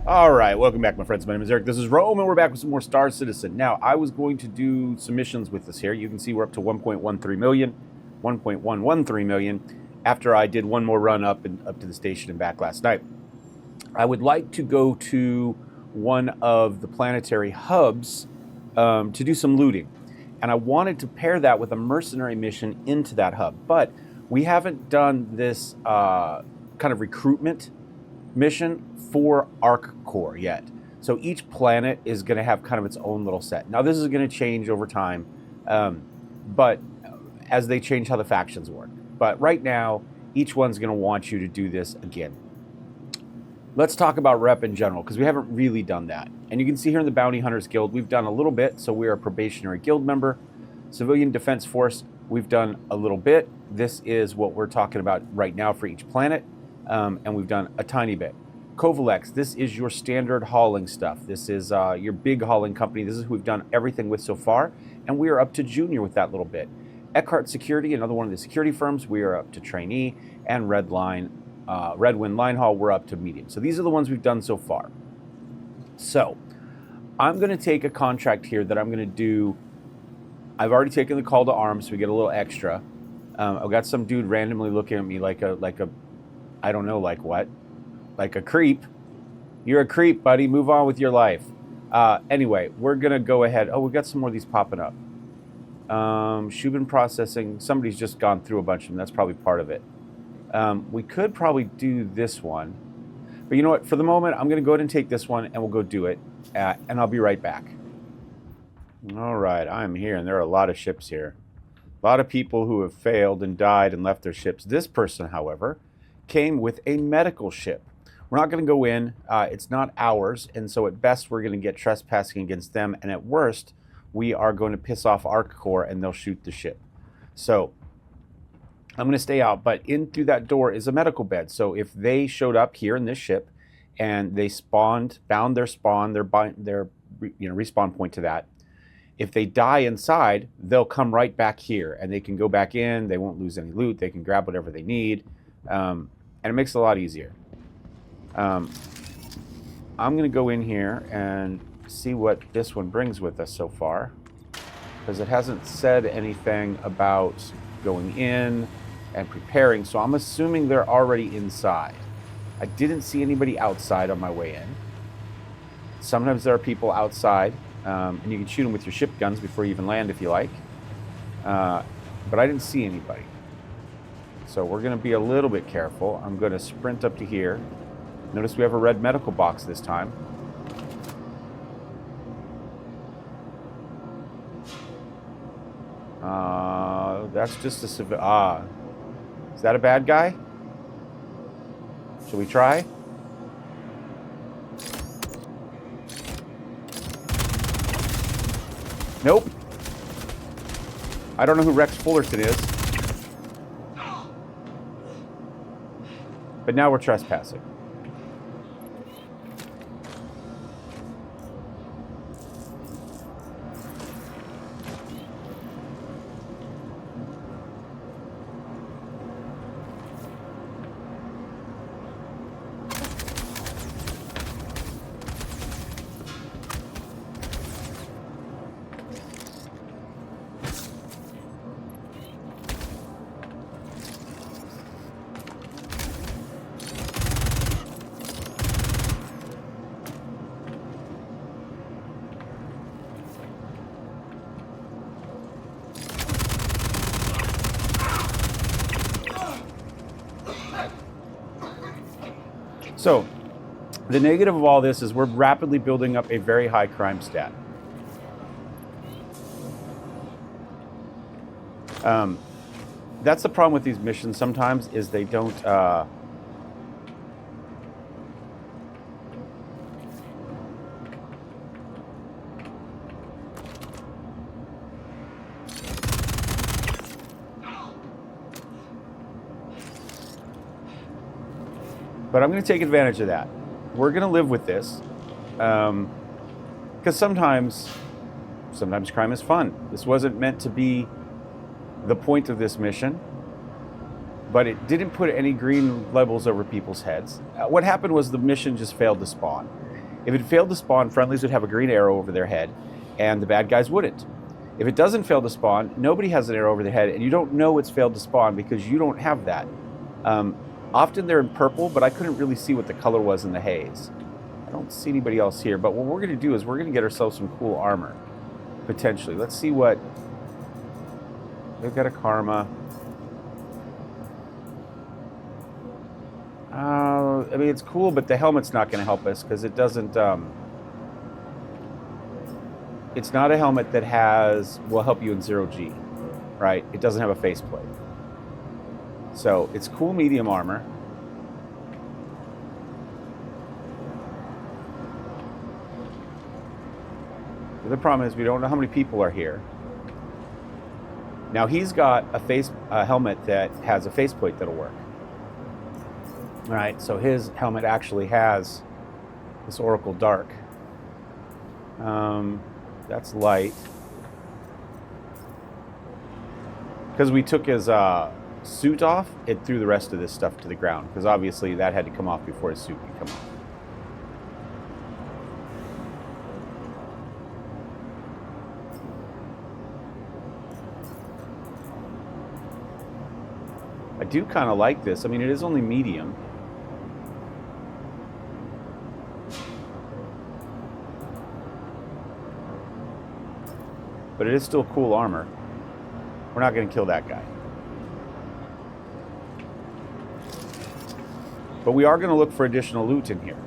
All right, welcome back, my friends. My name is Eric. This is Rome, and we're back with some more Star Citizen. Now, I was going to do some missions with this here. You can see we're up to 1.13 million, 1.113 million, after I did one more run up to the station and back last night. I would like to go to one of the planetary hubs to do some looting. And I wanted to pair that with a mercenary mission into that hub. But we haven't done this kind of recruitment mission for Arc Core yet. So each planet is going to have kind of its own little set. Now this is going to change over time, but as they change how the factions work. But right now, each one's going to want you to do this again. Let's talk about rep in general, because we haven't really done that. And you can see here in the Bounty Hunters Guild, we've done a little bit. So we are a probationary guild member. Civilian Defense Force, we've done a little bit. This is what we're talking about right now for each planet. And we've done a tiny bit. Kovalex, this is your standard hauling stuff. This is your big hauling company. This is who we've done everything with so far. And we are up to junior with that little bit. Eckhart Security, another one of the security firms, we are up to trainee. And Red Wind Line Haul, we're up to medium. So these are the ones we've done so far. So I'm going to take a contract here that I'm going to do. I've already taken the call to arms, so we get a little extra. I've got some dude randomly looking at me like a I don't know, like what? Like a creep. You're a creep, buddy. Move on with your life. Anyway, we're going to go ahead. Oh, we've got some more of these popping up. Shubin Processing. Somebody's just gone through a bunch of them. That's probably part of it. We could probably do this one. But you know what? For the moment, I'm going to go ahead and take this one, and we'll go do it. And I'll be right back. All right, I'm here, and there are a lot of ships here. A lot of people who have failed and died and left their ships. This person, however, came with a medical ship. We're not going to go in. It's not ours, and so at best we're going to get trespassing against them, and at worst we are going to piss off Arc Core and they'll shoot the ship. So I'm going to stay out, but in through that door is a medical bed. So if they showed up here in this ship and they found their spawn, their respawn point to that, if they die inside, they'll come right back here and they can go back in. They won't lose any loot. They can grab whatever they need. And it makes it a lot easier. I'm going to go in here and see what this one brings with us so far, because it hasn't said anything about going in and preparing, so I'm assuming they're already inside. I didn't see anybody outside on my way in. Sometimes there are people outside, and you can shoot them with your ship guns before you even land if you like. But I didn't see anybody. So we're going to be a little bit careful. I'm going to sprint up to here. Notice we have a red medical box this time. That's just a civil. Is that a bad guy? Should we try? Nope. I don't know who Rex Fullerton is. But now we're trespassing. So, the negative of all this is we're rapidly building up a very high crime stat. That's the problem with these missions sometimes, is they don't... But I'm going to take advantage of that. We're going to live with this. Because sometimes crime is fun. This wasn't meant to be the point of this mission, but it didn't put any green labels over people's heads. What happened was the mission just failed to spawn. If it failed to spawn, friendlies would have a green arrow over their head, and the bad guys wouldn't. If it doesn't fail to spawn, nobody has an arrow over their head, and you don't know it's failed to spawn because you don't have that. Often they're in purple, but I couldn't really see what the color was in the haze. I don't see anybody else here, but what we're going to do is we're going to get ourselves some cool armor, potentially. Let's see what... They've got a karma. I mean, it's cool, but the helmet's not going to help us because it doesn't... it's not a helmet that will help you in 0G, right? It doesn't have a faceplate. So it's cool medium armor. The other problem is we don't know how many people are here. Now he's got a helmet that has a faceplate that'll work. All right, so his helmet actually has this Oracle Dark. That's light. Because we took his suit off, it threw the rest of this stuff to the ground. Because obviously that had to come off before his suit could come off. I do kind of like this. I mean, it is only medium. But it is still cool armor. We're not going to kill that guy. But we are going to look for additional loot in here.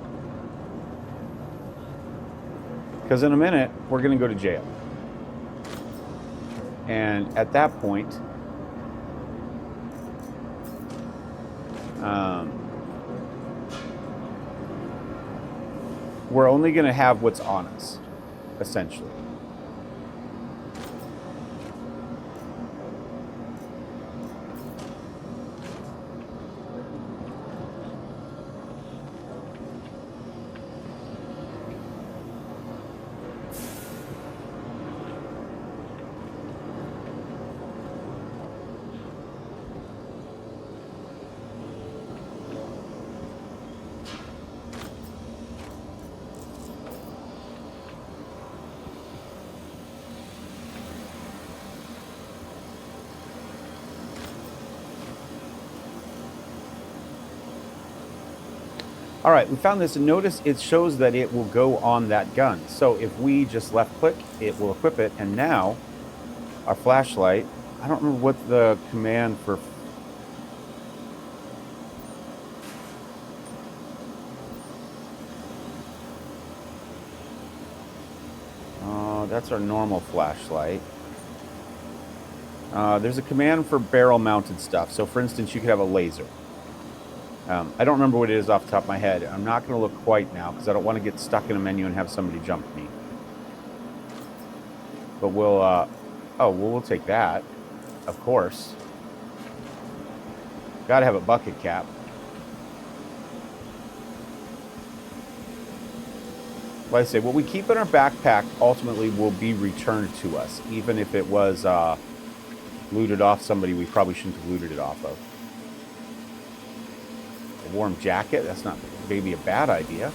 Because in a minute, we're going to go to jail. And at that point... we're only going to have what's on us, essentially. All right, we found this, and notice it shows that it will go on that gun. So if we just left click, it will equip it, and now our flashlight, I don't remember what the command for... that's our normal flashlight. There's a command for barrel-mounted stuff. So for instance, you could have a laser. I don't remember what it is off the top of my head. I'm not going to look quite now because I don't want to get stuck in a menu and have somebody jump me. But we'll take that, of course. Got to have a bucket cap. Like I say, what we keep in our backpack ultimately will be returned to us, even if it was looted off somebody we probably shouldn't have looted it off of. Warm jacket, that's not maybe a bad idea.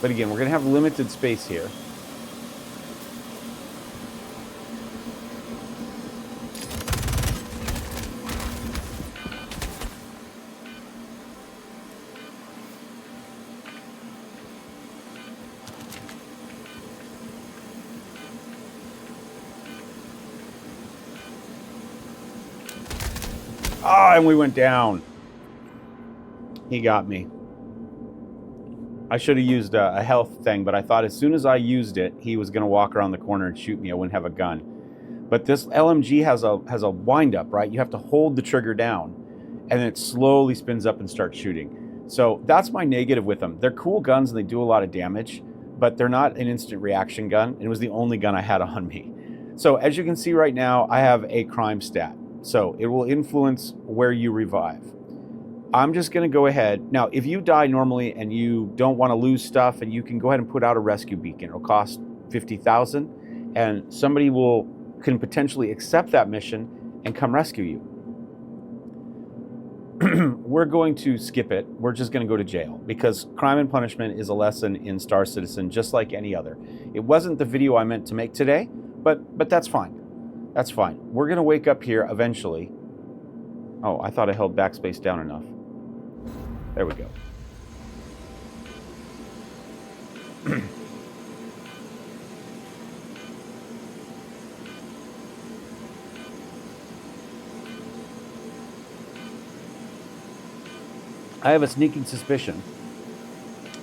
But again, we're going to have limited space here. Ah, and we went down. He got me. I should have used a health thing, but I thought as soon as I used it, he was going to walk around the corner and shoot me. I wouldn't have a gun. But this LMG has a wind-up, right? You have to hold the trigger down, and then it slowly spins up and starts shooting. So that's my negative with them. They're cool guns, and they do a lot of damage, but they're not an instant reaction gun. It was the only gun I had on me. So as you can see right now, I have a crime stat. So it will influence where you revive. I'm just going to go ahead. Now, if you die normally and you don't want to lose stuff, and you can go ahead and put out a rescue beacon. It'll cost 50,000, and somebody can potentially accept that mission and come rescue you. we're going to skip it. We're just going to go to jail because crime and punishment is a lesson in Star Citizen, just like any other. It wasn't the video I meant to make today, but that's fine. That's fine. We're going to wake up here eventually. Oh, I thought I held backspace down enough. There we go. I have a sneaking suspicion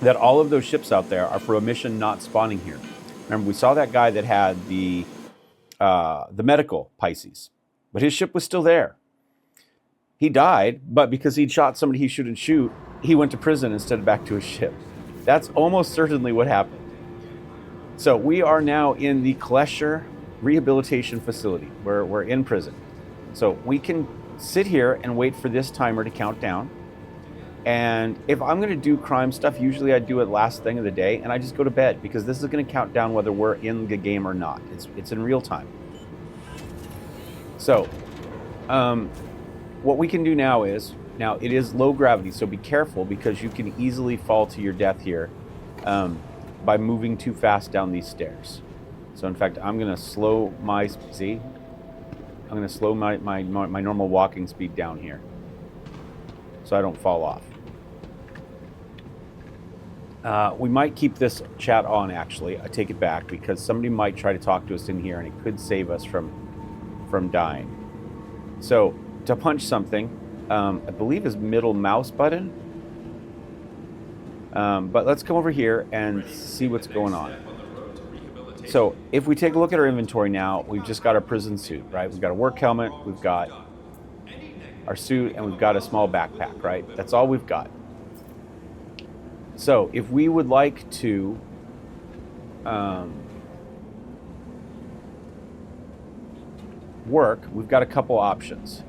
that all of those ships out there are for a mission not spawning here. Remember, we saw that guy that had the medical Pisces, but his ship was still there. He died, but because he'd shot somebody he shouldn't shoot, he went to prison instead of back to his ship. That's almost certainly what happened. So we are now in the Kleischer rehabilitation facility. We're in prison. So we can sit here and wait for this timer to count down. And if I'm going to do crime stuff, usually I do it last thing of the day, and I just go to bed because this is going to count down whether we're in the game or not. It's in real time. So, what we can do now it is low gravity, so be careful because you can easily fall to your death here by moving too fast down these stairs. So in fact, I'm going to slow my normal walking speed down here so I don't fall off. We might keep this chat on, actually. I take it back because somebody might try to talk to us in here and it could save us from dying. So to punch something, I believe is middle mouse button. But let's come over here and see what's going on. So if we take a look at our inventory now, we've just got our prison suit, right? We've got a work helmet, we've got our suit, and we've got a small backpack, right? That's all we've got. So if we would like to work, we've got a couple options.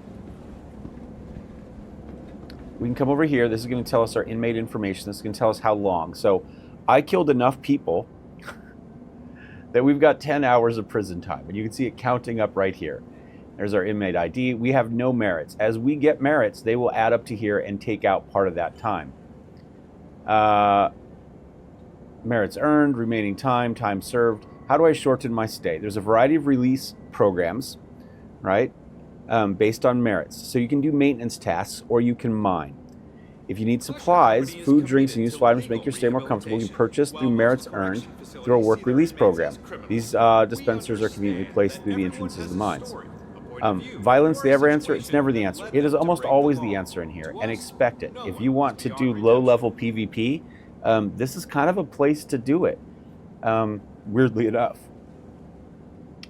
We can come over here. This is going to tell us our inmate information. This is going to tell us how long. So I killed enough people that we've got 10 hours of prison time, and you can see it counting up right here. There's our inmate ID. We have no merits. As we get merits, they will add up to here and take out part of that time. Merits earned, remaining time, time served. How do I shorten my stay? There's a variety of release programs, right, based on merits. So you can do maintenance tasks or you can mine. If you need supplies, food, drinks, and useful items to make your stay more comfortable, you can purchase through merits earned through a work release program. These dispensers are conveniently placed through the entrances of the mines. Violence, the ever answer? It's never the answer. It is almost always the answer in here, and expect it. If you want to do low-level PvP, this is kind of a place to do it, weirdly enough.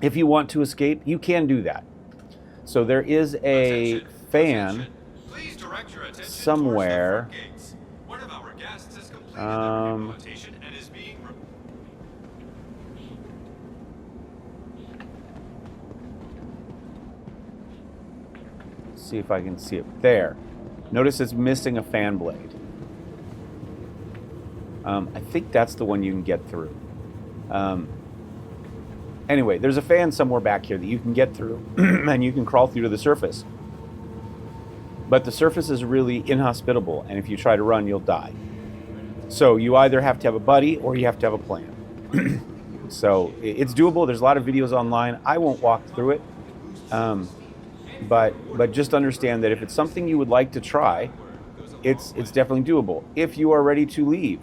If you want to escape, you can do that. So there is a fan somewhere. See if I can see it. There. Notice it's missing a fan blade. I think that's the one you can get through. Anyway, there's a fan somewhere back here that you can get through, and you can crawl through to the surface. But the surface is really inhospitable, and if you try to run, you'll die. So you either have to have a buddy or you have to have a plan. So it's doable. There's a lot of videos online. I won't walk through it. But just understand that if it's something you would like to try, it's definitely doable. If you are ready to leave,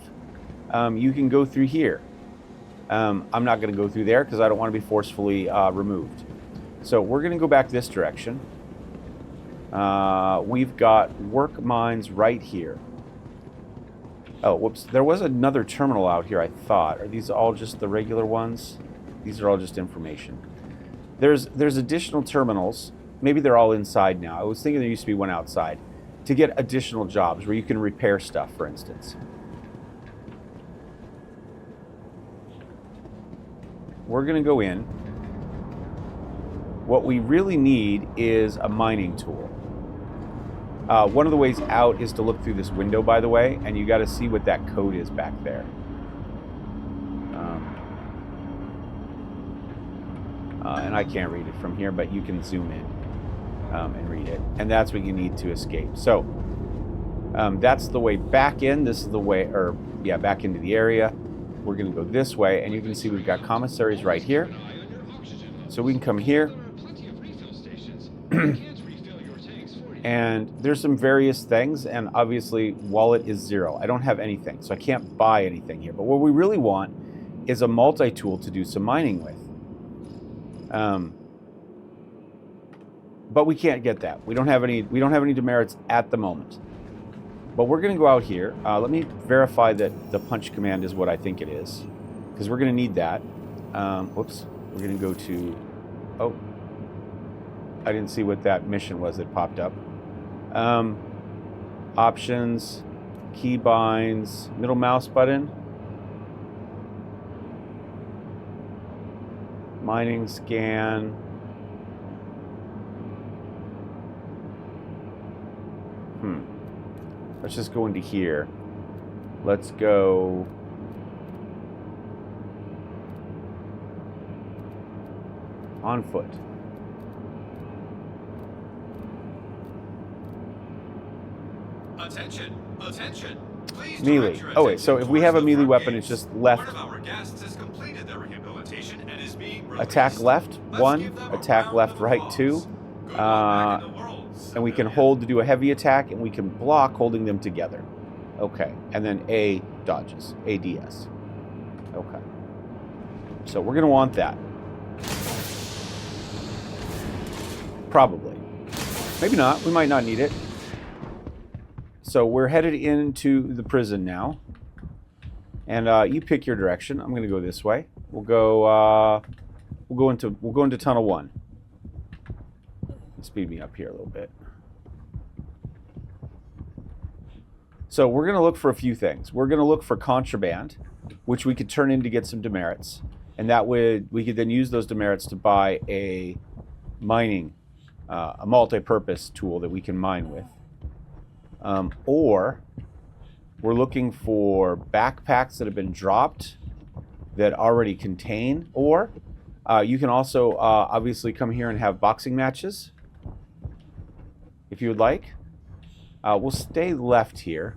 you can go through here. I'm not going to go through there because I don't want to be forcefully removed. So we're going to go back this direction. We've got work mines right here. Oh, whoops. There was another terminal out here, I thought. Are these all just the regular ones? These are all just information. There's additional terminals. Maybe they're all inside now. I was thinking there used to be one outside to get additional jobs where you can repair stuff, for instance. We're going to go in. What we really need is a mining tool. One of the ways out is to look through this window, by the way, and you got to see what that code is back there. And I can't read it from here, but you can zoom in and read it. And that's what you need to escape. So That's the way back in. This is the way, or yeah, back into the area. We're going to go this way, and you can see we've got commissaries right here. So we can come here. And there's some various things, and obviously wallet is 0. I don't have anything, so I can't buy anything here. But what we really want is a multi-tool to do some mining with. But we can't get that. We don't have any demerits at the moment. But we're going to go out here. Let me verify that the punch command is what I think it is, because we're going to need that. Whoops. We're going to go to... Oh. I didn't see what that mission was that popped up. Options, keybinds, middle mouse button. Mining scan. Let's just go into here. Let's go... on foot. Attention! Attention! Please melee. Oh wait, so if we have a melee weapon, it's just left. One of our guests has completed their rehabilitation and is being released. Attack left, 1. Attack left, right, 2. And we can hold to do a heavy attack, and we can block holding them together. Okay, and then A dodges, ADS. Okay. So we're going to want that. Probably. Maybe not. We might not need it. So we're headed into the prison now. And you pick your direction. I'm going to go this way. We'll go into tunnel 1. Speed me up here a little bit. So we're going to look for a few things. We're going to look for contraband, which we could turn in to get some demerits. And that would, we could then use those demerits to buy a mining, a multi-purpose tool that we can mine with. Or we're looking for backpacks that have been dropped that already contain, or you can also obviously come here and have boxing matches if you would like. We'll stay left here.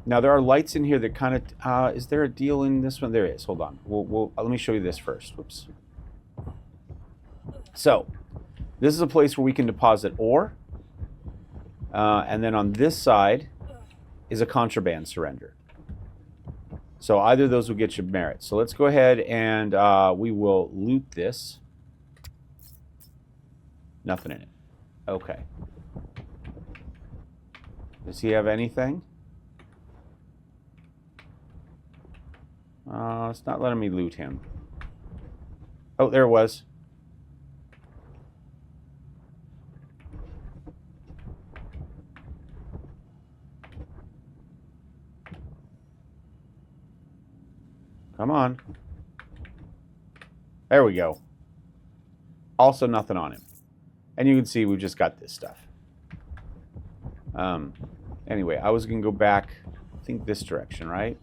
Now there are lights in here that kind of, is there a deal in this one? There is, hold on. Let me show you this first, whoops. So, this is a place where we can deposit ore. And then on this side is a contraband surrender. So either of those will get you merit. So let's go ahead and we will loot this. Nothing in it. Okay. Does he have anything? It's not letting me loot him. Oh, there it was. Come on. There we go. Also nothing on him. And you can see we've just got this stuff. Anyway, I was going to go back, I think this direction, right?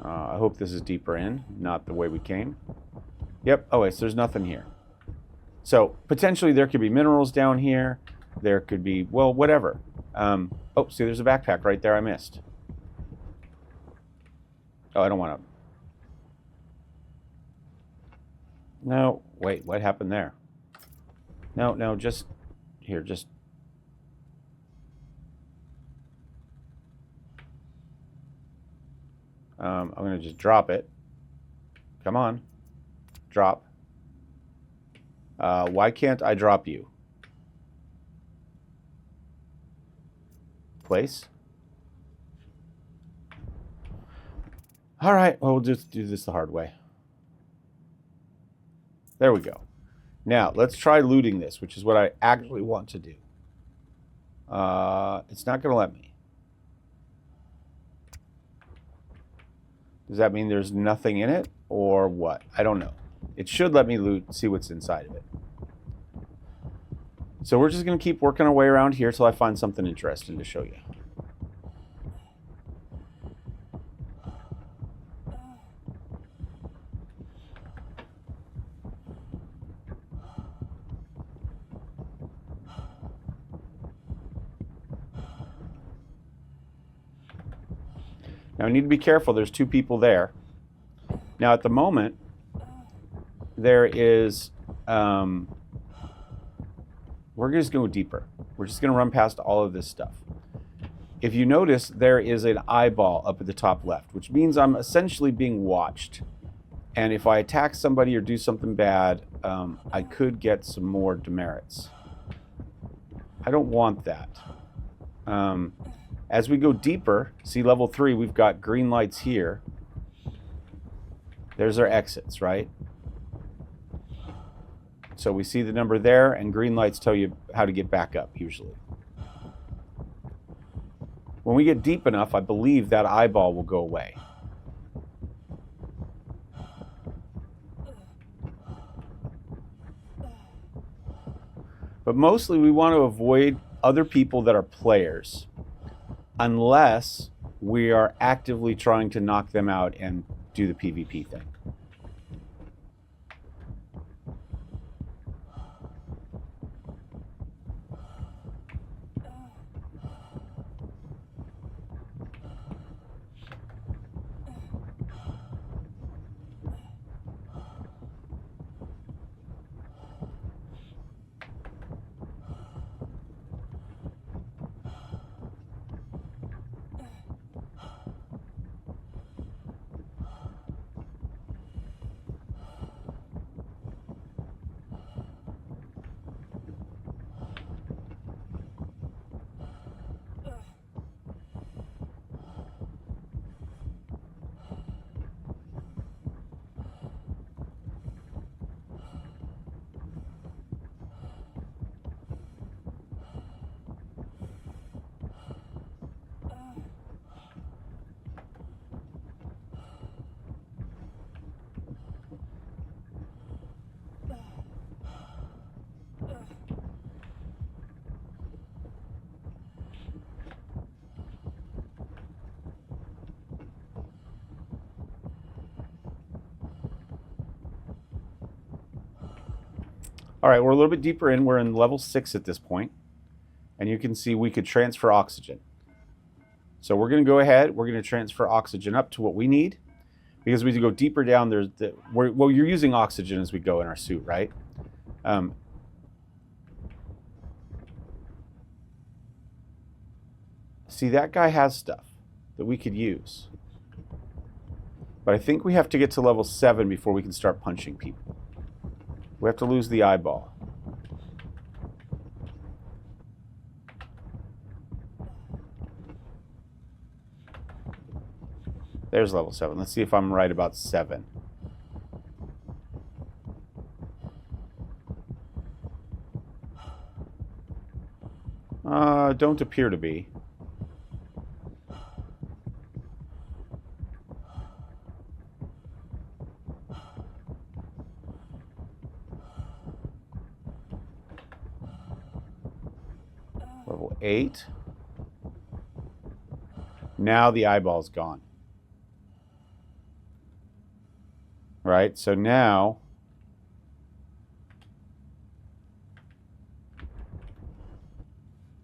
I hope this is deeper in, not the way we came. Yep. Oh, wait, so there's nothing here. So potentially there could be minerals down here. There could be, well, whatever. Oh, see, there's a backpack right there I missed. Oh, I don't want to. No, wait, what happened there? No, just here, just. I'm going to just drop it. Come on. Drop. Why can't I drop you? Place. All right, well, we'll just do this the hard way. There we go. Now, let's try looting this, which is what I actually want to do. It's not going to let me. Does that mean there's nothing in it, or what? I don't know. It should let me loot, see what's inside of it. So we're just going to keep working our way around here till I find something interesting to show you. Now, I need to be careful. There's two people there. Now, at the moment, there is... we're just going to go deeper. We're just going to run past all of this stuff. If you notice, there is an eyeball up at the top left, which means I'm essentially being watched. And if I attack somebody or do something bad, I could get some more demerits. I don't want that. As we go deeper, see level 3, we've got green lights here. There's our exits, right? So we see the number there, and green lights tell you how to get back up, usually. When we get deep enough, I believe that eyeball will go away. But mostly we want to avoid other people that are players, unless we are actively trying to knock them out and do the PvP thing. All right, we're a little bit deeper in. We're in level 6 at this point. And you can see we could transfer oxygen. So we're going to go ahead. We're going to transfer oxygen up to what we need. Because we go deeper down, well, you're using oxygen as we go in our suit, right? See, that guy has stuff that we could use. But I think we have to get to level 7 before we can start punching people. We have to lose the eyeball. There's level 7. Let's see if I'm right about 7. Don't appear to be. Level 8. Now the eyeball's gone. Right, so now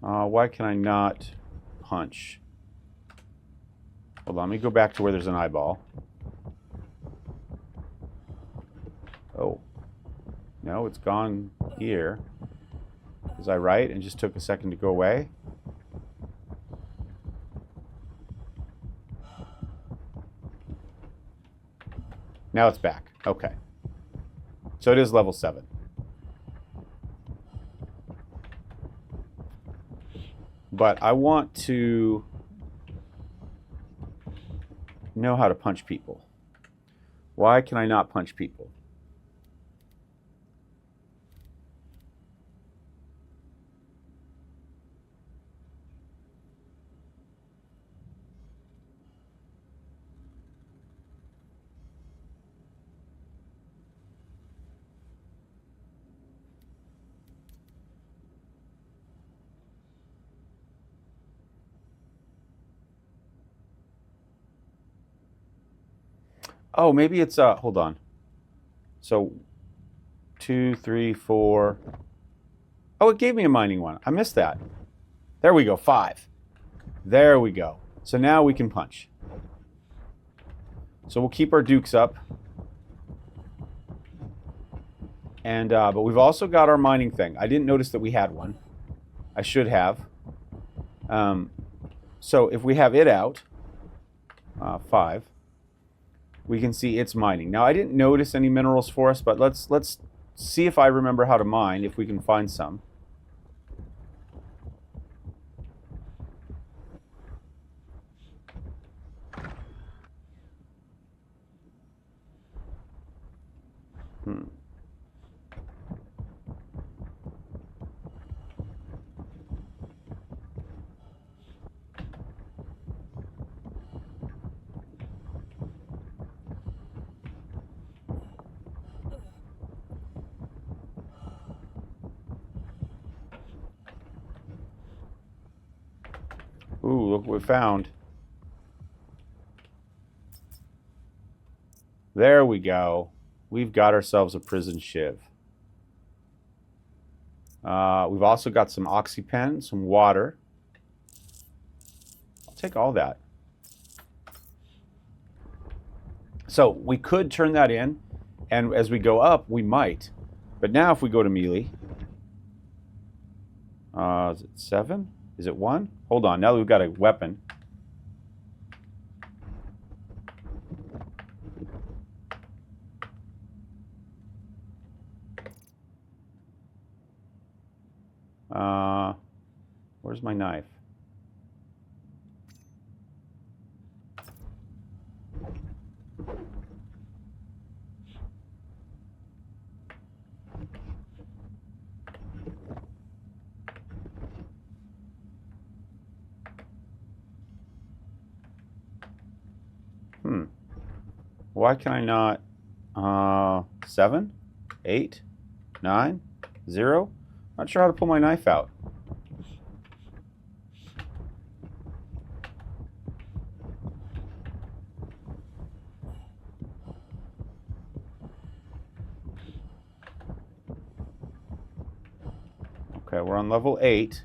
why can I not punch? Hold on, let me go back to where there's an eyeball. Oh, no, it's gone here. Was I right and just took a second to go away? Now it's back. Okay. So it is level 7. But I want to know how to punch people. Why can I not punch people? Oh, maybe it's, hold on. So, 2, 3, 4. Oh, it gave me a mining one. I missed that. There we go, 5. There we go. So now we can punch. So we'll keep our dukes up. And but we've also got our mining thing. I didn't notice that we had one. I should have. So if we have it out, 5, we can see it's mining. Now I didn't notice any minerals for us, but let's see if I remember how to mine, if we can find some. Ooh, look what we found. There we go. We've got ourselves a prison shiv. We've also got some oxypen, some water. I'll take all that. So we could turn that in, and as we go up, we might. But now if we go to melee, is it 7? Is it 1? Hold on, now that we've got a weapon. Where's my knife? Why can I not? 7, 8, 9, 0? Not sure how to pull my knife out. Okay, we're on level 8.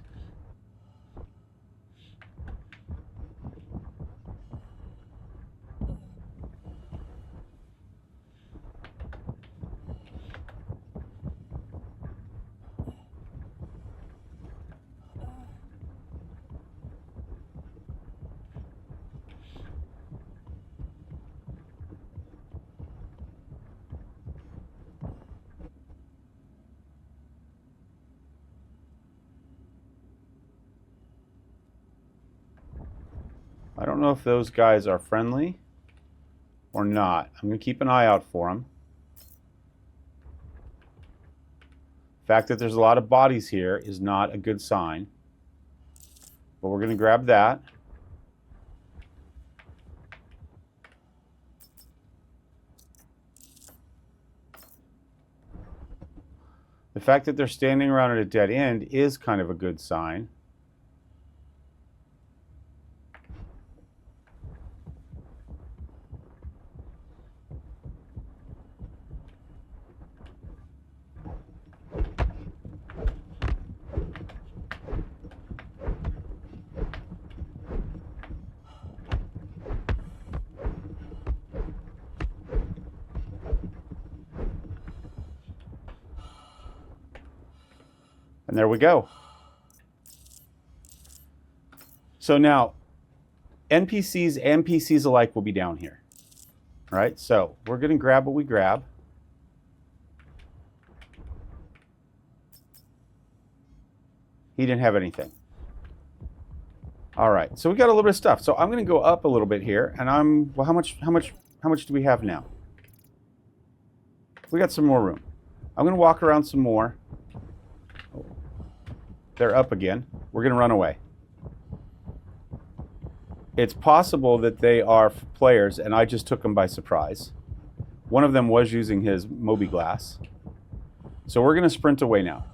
I don't know if those guys are friendly or not. I'm going to keep an eye out for them. The fact that there's a lot of bodies here is not a good sign. But we're going to grab that. The fact that they're standing around at a dead end is kind of a good sign. And there we go. So now, NPCs and PCs alike will be down here. All right, so we're going to grab what we grab. He didn't have anything. All right, so we got a little bit of stuff. So I'm going to go up a little bit here, and well, how much do we have now? We got some more room. I'm going to walk around some more. They're up again. We're going to run away. It's possible that they are players, and I just took them by surprise. One of them was using his Moby Glass. So we're going to sprint away now.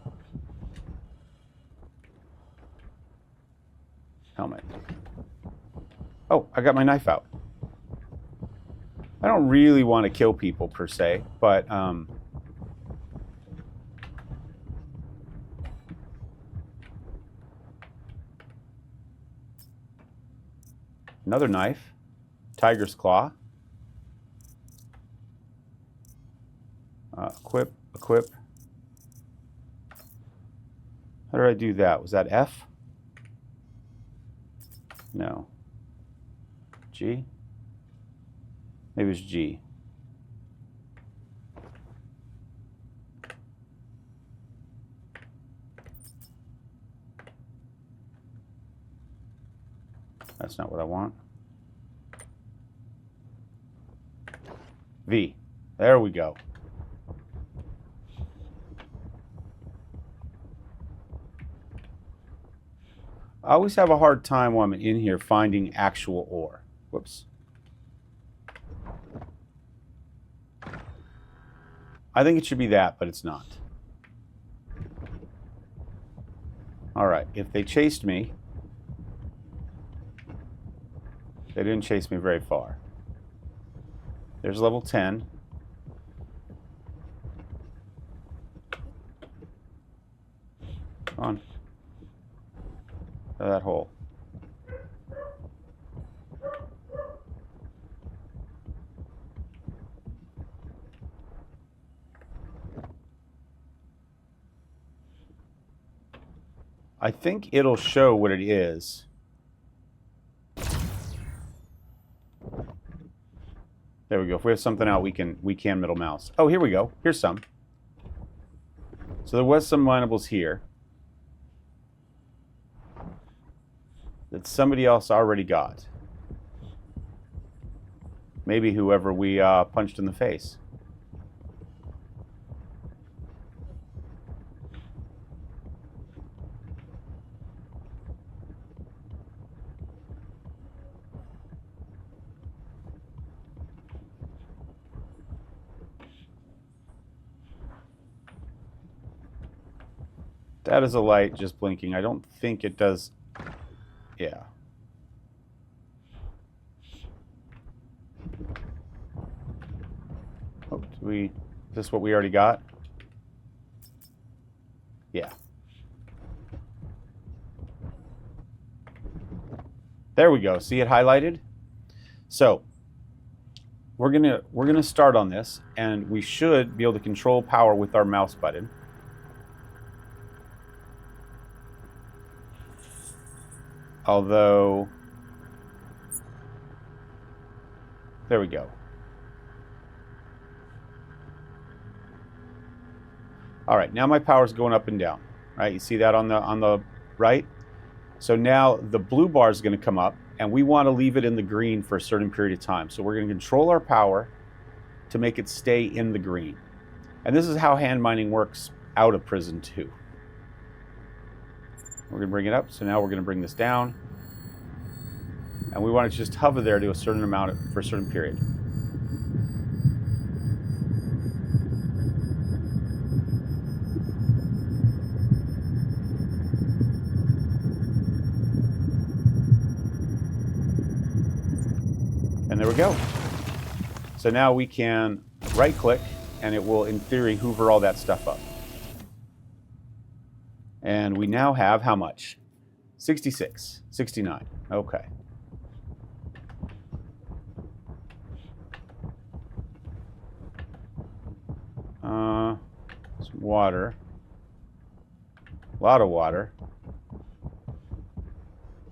Helmet. Oh, I got my knife out. I don't really want to kill people per se, but another knife, tiger's claw. Equip, equip. How did I do that? Was that F? No. G? Maybe it's G. That's not what I want. V. There we go. I always have a hard time when I'm in here finding actual ore. Whoops. I think it should be that, but it's not. All right, if they chased me, they didn't chase me very far. There's level 10. Come on. That hole. I think it'll show what it is. There we go. If we have something out, we can middle mouse. Oh, here we go. Here's some. So there was some minables here that somebody else already got. Maybe whoever we punched in the face. That is a light just blinking. I don't think it does. Yeah. Oh, is this what we already got? Yeah. There we go. See it highlighted? So we're gonna start on this, and we should be able to control power with our mouse button. Although, there we go. All right, now my power's going up and down. Right, you see that on the right? So now the blue bar is going to come up, and we want to leave it in the green for a certain period of time. So we're going to control our power to make it stay in the green. And this is how hand mining works out of Prison 2. We're going to bring it up. So now we're going to bring this down. And we want it to just hover there to a certain amount for a certain period. And there we go. So now we can right click and it will, in theory, hoover all that stuff up. And we now have how much? 66, 69. Okay. Some water. A lot of water.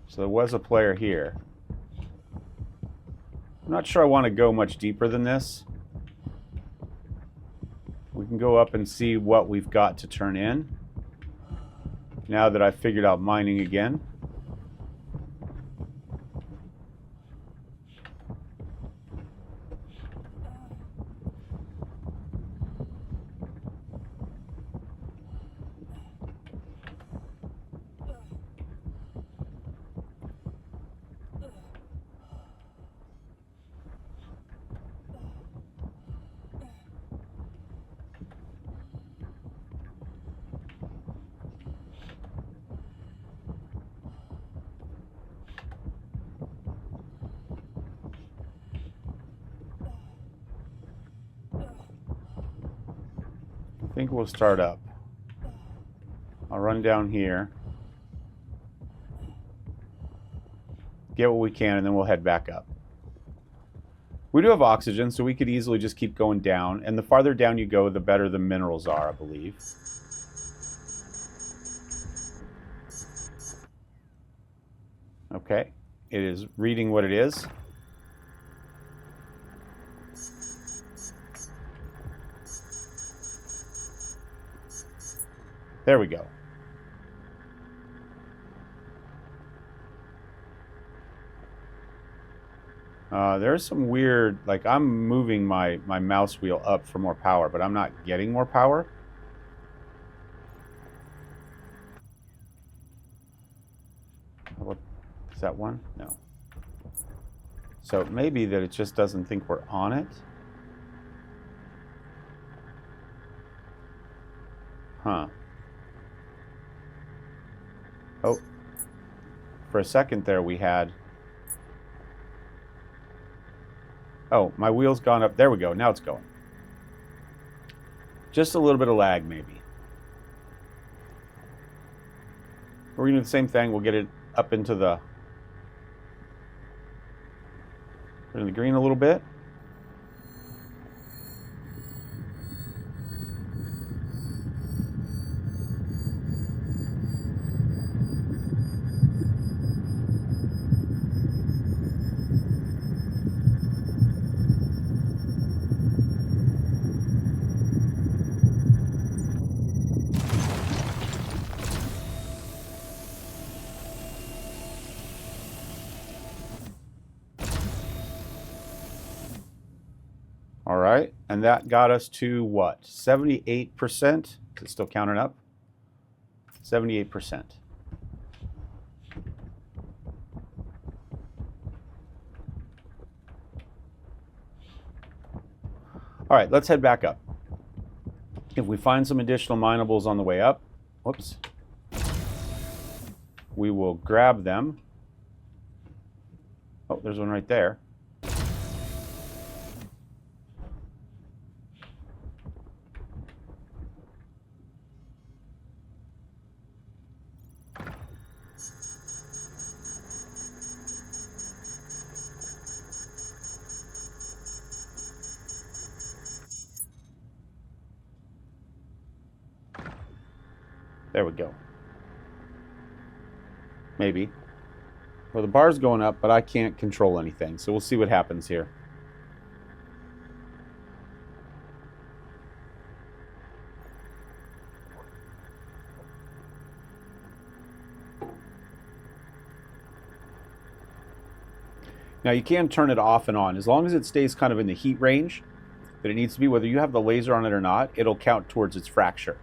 So there was a player here. I'm not sure I want to go much deeper than this. We can go up and see what we've got to turn in. Now that I've figured out mining again. I think we'll start up. I'll run down here, get what we can, and then we'll head back up. We do have oxygen, so we could easily just keep going down. And the farther down you go, the better the minerals are, I believe. Okay, it is reading what it is. There we go. There's some weird, like I'm moving my mouse wheel up for more power, but I'm not getting more power. What, is that one? No. So it may be that it just doesn't think we're on it. Huh. Oh. For a second there we had... Oh, my wheel's gone up. There we go. Now it's going. Just a little bit of lag, maybe. We're going to do the same thing. We'll get it up into the green a little bit. All right, and that got us to what? 78%? Is it still counting up? 78%. All right, let's head back up. If we find some additional minables on the way up, whoops, we will grab them. Oh, there's one right there. There we go. Maybe. Well, the bar's going up, but I can't control anything, so we'll see what happens here. Now you can turn it off and on. As long as it stays kind of in the heat range that it needs to be, whether you have the laser on it or not, it'll count towards its fracture.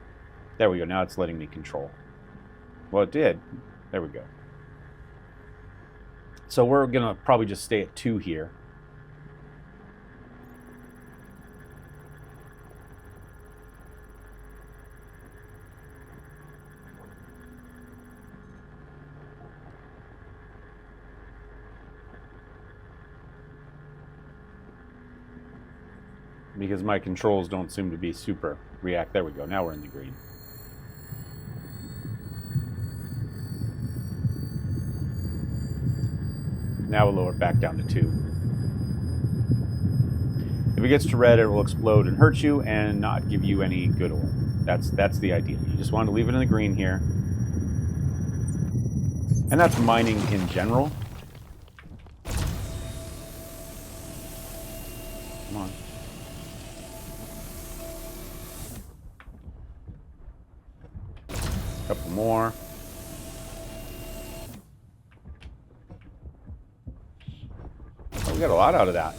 There we go. Now it's letting me control. Well, it did. There we go. So we're going to probably just stay at 2 here. Because my controls don't seem to be super react. There we go. Now we're in the green. Now we'll lower it back down to 2. If it gets to red, it will explode and hurt you and not give you any good ore. That's the idea. You just want to leave it in the green here. And that's mining in general. Come on. Couple more. We got a lot out of that.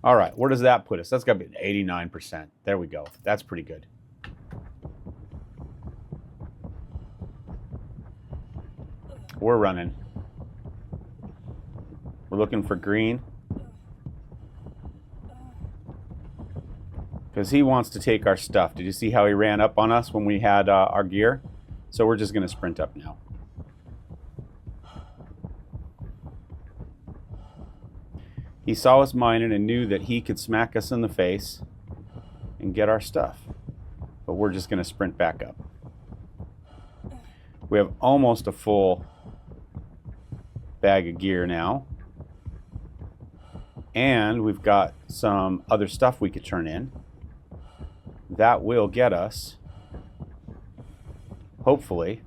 All right, where does that put us? That's got to be 89%. There we go. That's pretty good. We're running. We're looking for green. Because he wants to take our stuff. Did you see how he ran up on us when we had our gear? So we're just going to sprint up now. He saw us mining and knew that he could smack us in the face and get our stuff. But we're just going to sprint back up. We have almost a full bag of gear now. And we've got some other stuff we could turn in. That will get us, hopefully,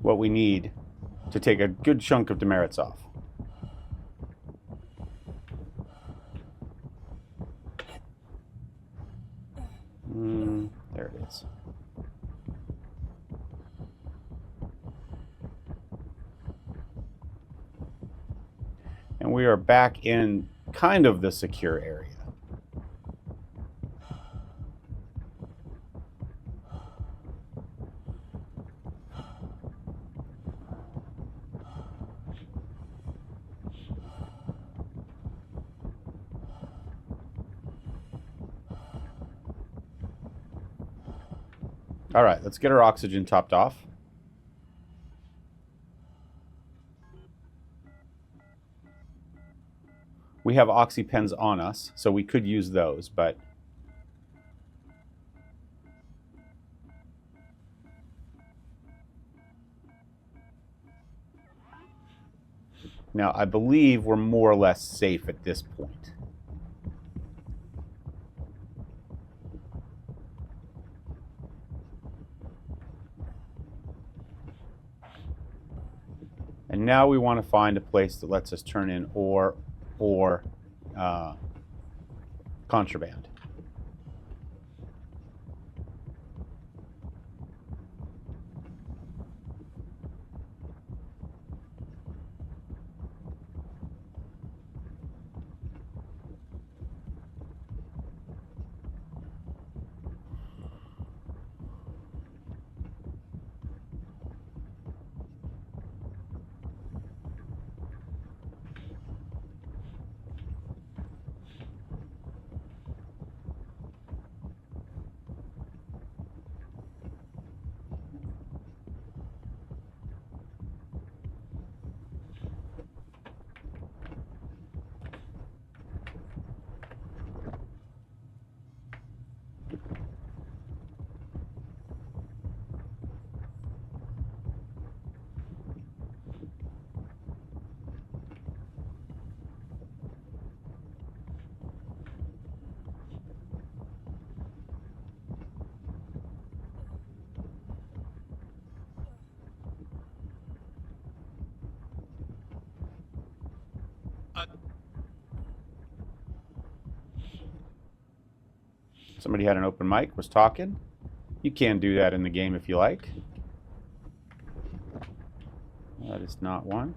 what we need to take a good chunk of demerits off. There it is. And we are back in kind of the secure area. All right, let's get our oxygen topped off. We have oxy pens on us, so we could use those, but now I believe we're more or less safe at this point. And now we want to find a place that lets us turn in ore or contraband. Somebody had an open mic, was talking. You can do that in the game if you like. That is not one.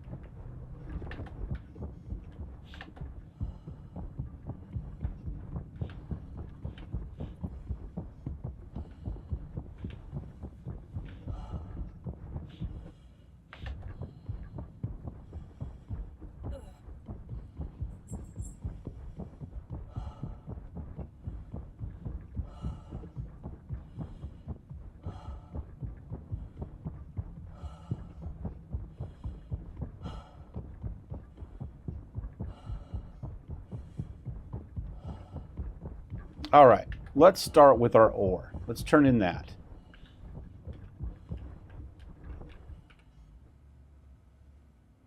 All right, let's start with our ore. Let's turn in that.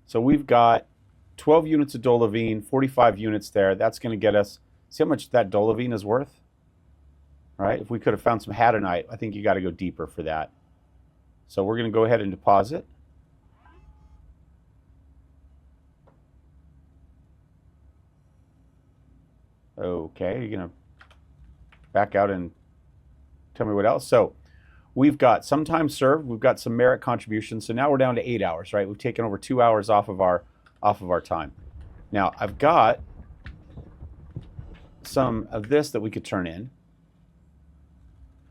So we've got 12 units of dolivine, 45 units there. That's going to get us, see how much that dolivine is worth? Right? If we could have found some hadanite, I think you got to go deeper for that. So we're going to go ahead and deposit. Okay, you're going to back out and tell me what else. So we've got some time served. We've got some merit contributions. So now we're down to 8 hours, right? We've taken over 2 hours off of our time. Now I've got some of this that we could turn in.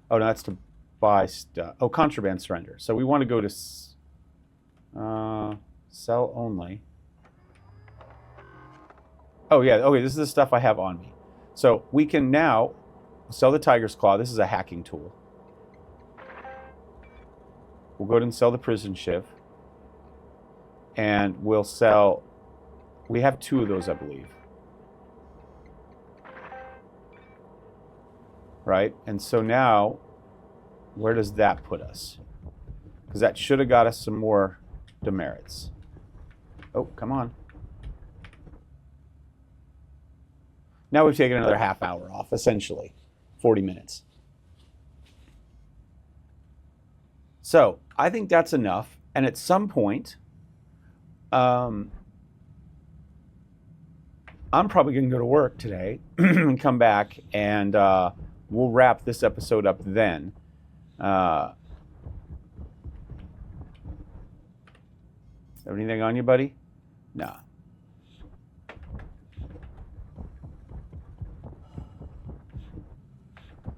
Oh, no, that's to buy stuff. Oh, contraband surrender. So we want to go to sell only. Oh yeah, okay, this is the stuff I have on me. So we can now sell the Tiger's Claw. This is a hacking tool. We'll go ahead and sell the Prison Shiv. And we'll sell We have 2 of those, I believe. Right? And so now, where does that put us? Because that should have got us some more demerits. Oh, come on. Now we've taken another half hour off, essentially. 40 minutes. So, I think that's enough. And at some point, I'm probably going to go to work today and come back, and we'll wrap this episode up then. Anything on you, buddy? Nah.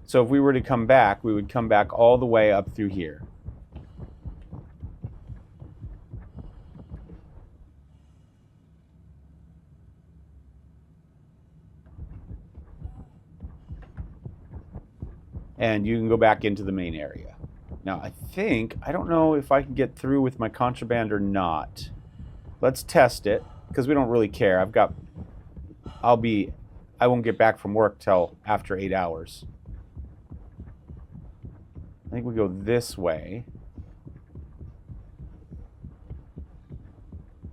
So if we were to come back, we would come back all the way up through here. And you can go back into the main area. Now, I don't know if I can get through with my contraband or not. Let's test it, because we don't really care. I won't get back from work till after 8 hours. I think we go this way.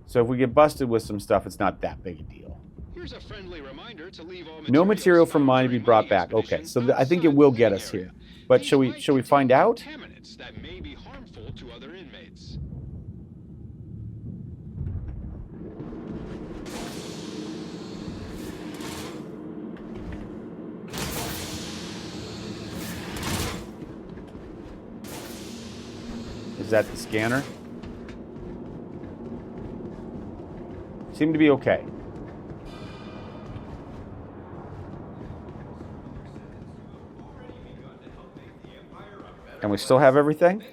So if we get busted with some stuff, it's not that big a deal. Here's a friendly reminder to leave all No material from mine to be brought back. Okay, so I think it will get us here. But shall we find out? That may be harmful to other inmates. Is that the scanner? Seem to be okay. And we still have everything?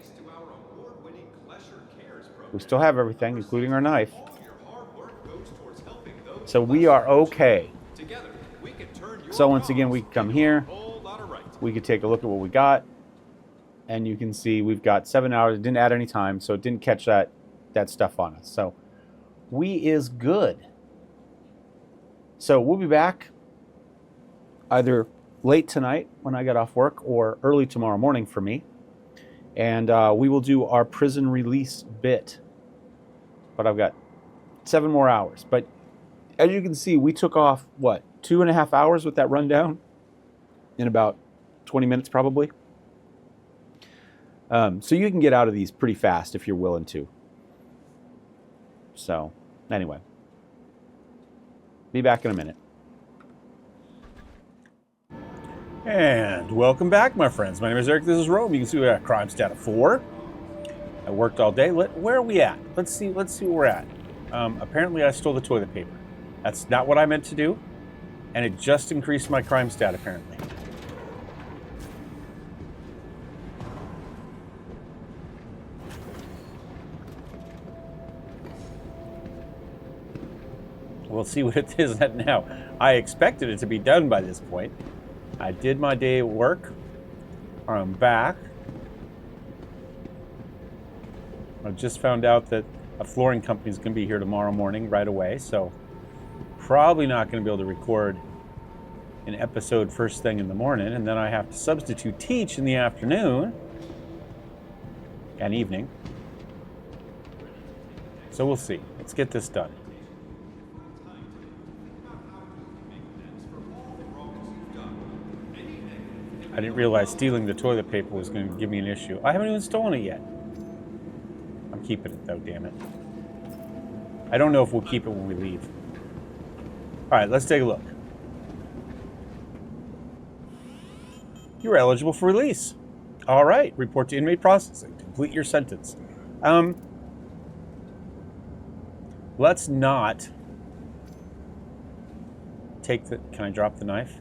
We still have everything, including our knife. So we are okay. So once again, we can come here. We could take a look at what we got. And you can see we've got 7 hours. It didn't add any time, so it didn't catch that stuff on us. So we is good. So we'll be back either late tonight when I get off work or early tomorrow morning for me. And we will do our prison release bit. But I've got 7 more hours. But as you can see, we took off, 2.5 hours with that rundown? In about 20 minutes probably. So you can get out of these pretty fast if you're willing to. So, anyway. Be back in a minute. And welcome back, my friends. My name is Eric. This is Rome. You can see we got a crime stat of 4. I worked all day. Where are we at? Let's see where we're at. Apparently, I stole the toilet paper. That's not what I meant to do, and it just increased my crime stat, apparently. We'll see what it is at now. I expected it to be done by this point. I did my day at work. I'm back. I just found out that a flooring company is going to be here tomorrow morning right away, so probably not going to be able to record an episode first thing in the morning, and then I have to substitute teach in the afternoon and evening. So we'll see. Let's get this done. I didn't realize stealing the toilet paper was going to give me an issue. I haven't even stolen it yet. I'm keeping it though, damn it. I don't know if we'll keep it when we leave. All right, let's take a look. You're eligible for release. All right, report to inmate processing. Complete your sentence. Let's not take the... Can I drop the knife?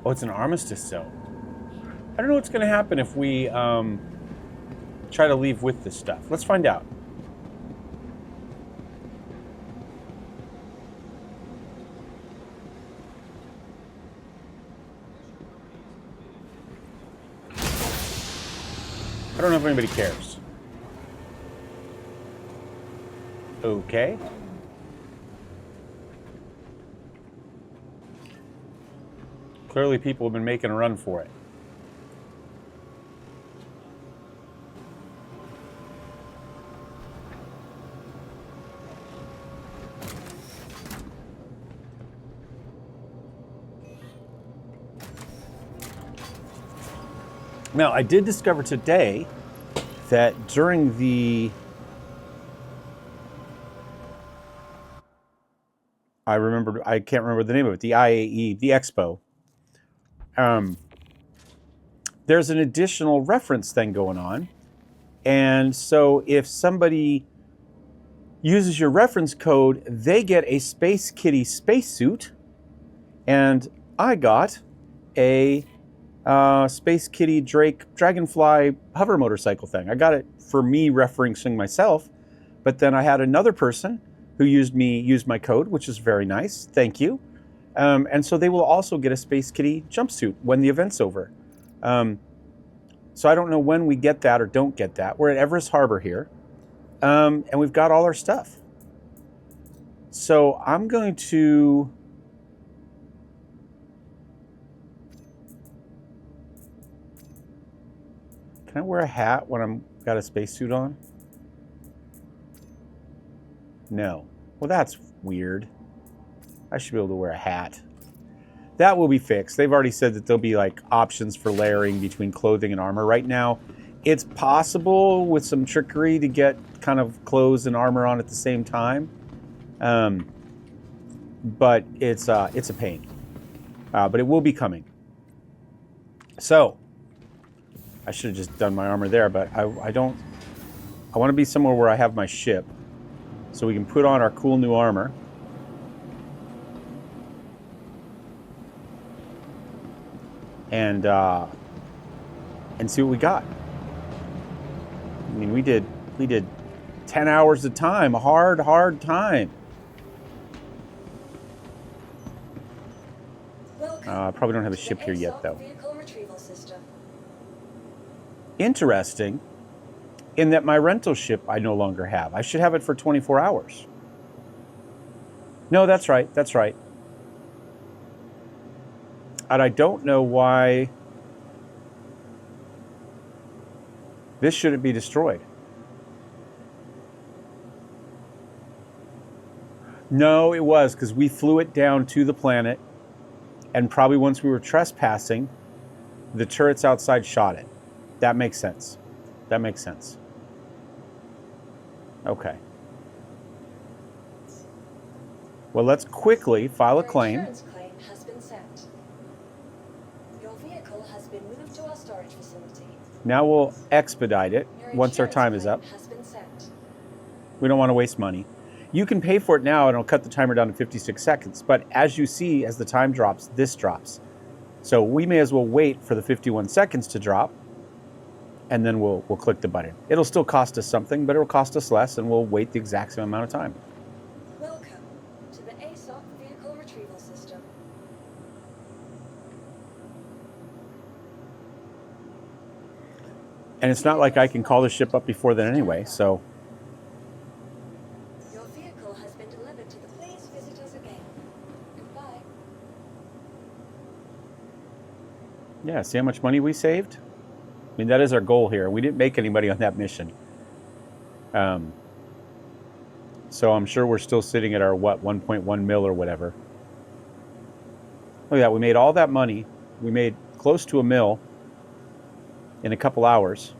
Oh, it's an armistice cell. I don't know what's going to happen if we try to leave with this stuff. Let's find out. I don't know if anybody cares. Okay. Clearly people have been making a run for it. Now, I did discover today that during the... I can't remember the name of it, the IAE, the Expo. There's an additional reference thing going on. And so if somebody uses your reference code, they get a Space Kitty spacesuit. And I got a Space Kitty Drake Dragonfly hover motorcycle thing. I got it for me referencing myself, but then I had another person who used my code, which is very nice. Thank you. And so they will also get a Space Kitty jumpsuit when the event's over. So I don't know when we get that or don't get that. We're at Everest Harbor here, and we've got all our stuff. So I'm going to... Can I wear a hat when I've got a spacesuit on? No. Well, that's weird. I should be able to wear a hat. That will be fixed. They've already said that there'll be like options for layering between clothing and armor. Right now, it's possible with some trickery to get kind of clothes and armor on at the same time. But it's a pain. But it will be coming. So, I should have just done my armor there, but I don't... I want to be somewhere where I have my ship, so we can put on our cool new armor. And see what we got. I mean, we did 10 hours a time, a hard time. I probably don't have a ship here yet, though. Interesting, in that my rental ship I no longer have. I should have it for 24 hours. No, that's right. That's right. And I don't know why this shouldn't be destroyed. No, it was, because we flew it down to the planet, and probably once we were trespassing, the turrets outside shot it. That makes sense. That makes sense. Okay. Well, let's quickly file a claim. Your insurance claim has been sent. Your vehicle has been moved to our storage facility. Now we'll expedite it Your once our insurance time is up. claim has been sent. We don't want to waste money. You can pay for it now and it'll cut the timer down to 56 seconds. But as you see, as the time drops, this drops. So we may as well wait for the 51 seconds to drop, and then we'll click the button. It'll still cost us something, but it'll cost us less, and we'll wait the exact same amount of time. Welcome to the ASOC vehicle retrieval system. And it's not like I can call the ship up before then anyway, so... Your vehicle has been delivered to the... Please visit us again. Goodbye. Yeah, see how much money we saved? I mean, that is our goal here. We didn't make anybody on that mission. So I'm sure we're still sitting at our, 1.1 mil or whatever. Look at that, we made all that money. We made close to $1 million in a couple hours.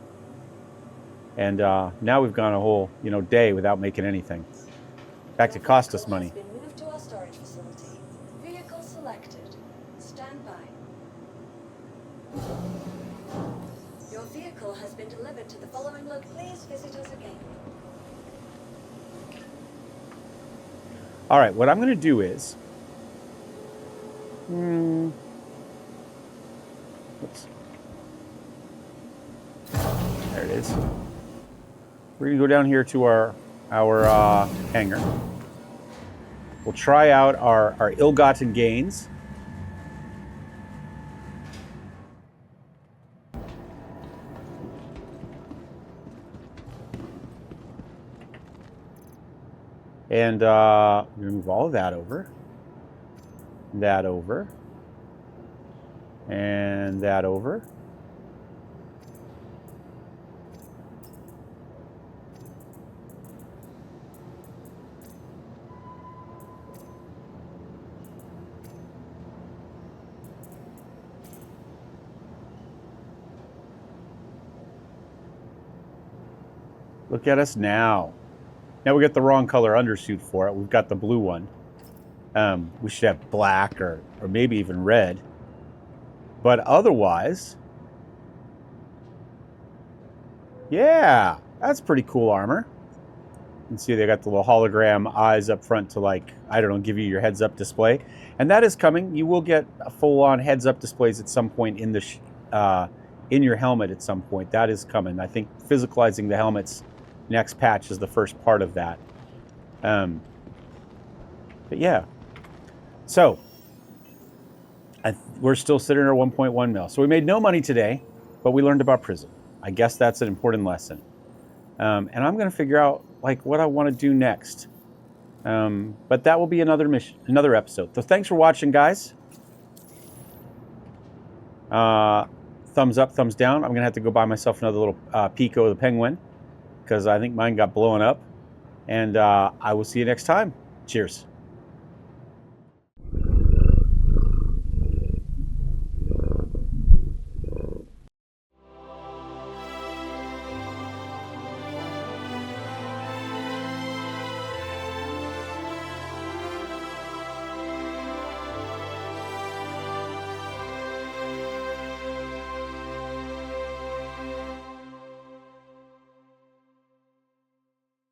And now we've gone a whole, day without making anything. In fact, it cost us money. Your vehicle has been moved to our storage facility. Vehicle selected. Stand by. Your vehicle has been delivered to the following location. Please visit us again. All right, what I'm going to do is... Oops. There it is. We're going to go down here to our hangar. We'll try out our ill-gotten gains. And we're going to move all of that over. That over. And that over. Look at us now. Now we got the wrong color undersuit for it. We've got the blue one. We should have black or maybe even red. But otherwise, yeah, that's pretty cool armor. You can see they got the little hologram eyes up front to, like, I don't know, give you your heads-up display. And that is coming. You will get full-on heads-up displays at some point in the in your helmet at some point. That is coming. I think physicalizing the helmet's next patch is the first part of that. But yeah. So, we're still sitting at 1.1 mil. So we made no money today, but we learned about prison. I guess that's an important lesson. And I'm going to figure out, like, what I want to do next. But that will be another mission, another episode. So thanks for watching, guys. Thumbs up, thumbs down. I'm going to have to go buy myself another little Pico the Penguin, because I think mine got blown up. And I will see you next time. Cheers.